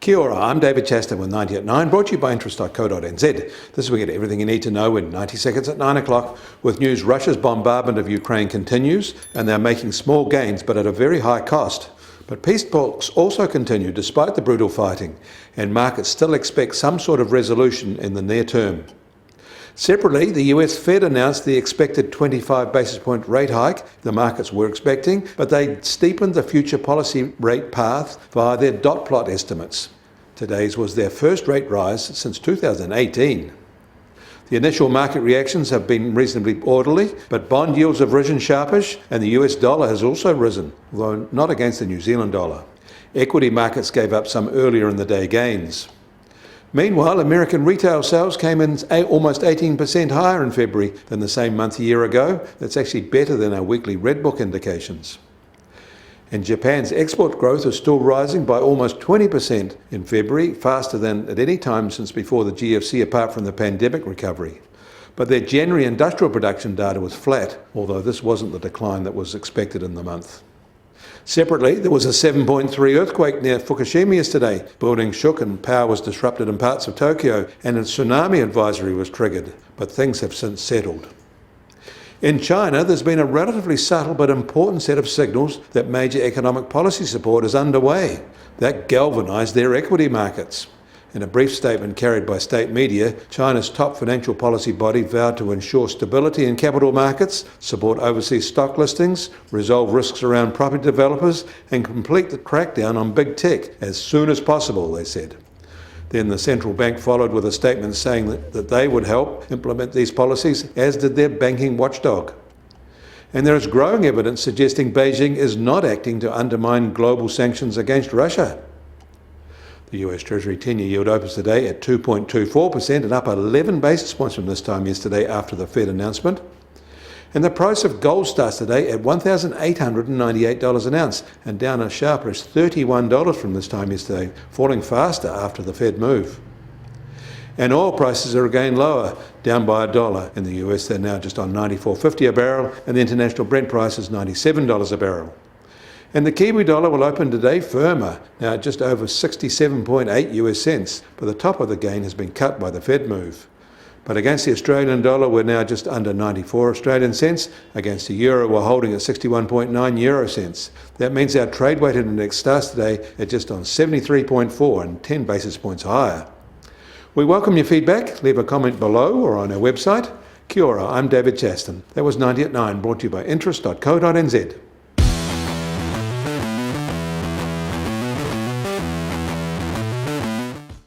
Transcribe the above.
Kia ora, I'm David Chaston with 90 at 9, brought to you by interest.co.nz. This is where we get everything you need to know in 90 seconds at 9 o'clock. With news, Russia's bombardment of Ukraine continues, and they're making small gains, but at a very high cost. But peace talks also continue despite the brutal fighting, and markets still expect some sort of resolution in the near term. Separately, the US Fed announced the expected 25 basis point rate hike the markets were expecting, but they steepened the future policy rate path via their dot plot estimates. Today's was their first rate rise since 2018. The initial market reactions have been reasonably orderly, but bond yields have risen sharpish, and the US dollar has also risen, though not against the New Zealand dollar. Equity markets gave up some earlier in the day gains. Meanwhile, American retail sales came in almost 18% higher in February than the same month a year ago. That's actually better than our weekly Red Book indications. And Japan's export growth is still rising by almost 20% in February, faster than at any time since before the GFC apart from the pandemic recovery. But their January industrial production data was flat, although this wasn't the decline that was expected in the month. Separately, there was a 7.3 earthquake near Fukushima yesterday. Buildings shook and power was disrupted in parts of Tokyo, and a tsunami advisory was triggered, but things have since settled. In China, there's been a relatively subtle but important set of signals that major economic policy support is underway. That galvanised their equity markets. In a brief statement carried by state media, China's top financial policy body vowed to ensure stability in capital markets, support overseas stock listings, resolve risks around property developers, and complete the crackdown on big tech as soon as possible, they said. Then the central bank followed with a statement saying that they would help implement these policies, as did their banking watchdog. And there is growing evidence suggesting Beijing is not acting to undermine global sanctions against Russia. The US Treasury 10-year yield opens today at 2.24% and up 11 basis points from this time yesterday after the Fed announcement. And the price of gold starts today at $1,898 an ounce and down a sharpish $31 from this time yesterday, falling faster after the Fed move. And oil prices are again lower, down by $1. In the US, they're now just on $94.50 a barrel, and the international Brent price is $97 a barrel. And the Kiwi dollar will open today firmer, now at just over 67.8 US cents, but the top of the gain has been cut by the Fed move. But against the Australian dollar, we're now just under 94 Australian cents. Against the euro, we're holding at 61.9 euro cents. That means our trade-weighted index starts today at just on 73.4 and 10 basis points higher. We welcome your feedback. Leave a comment below or on our website. Kia ora, I'm David Chaston. That was 90 at 9, brought to you by interest.co.nz.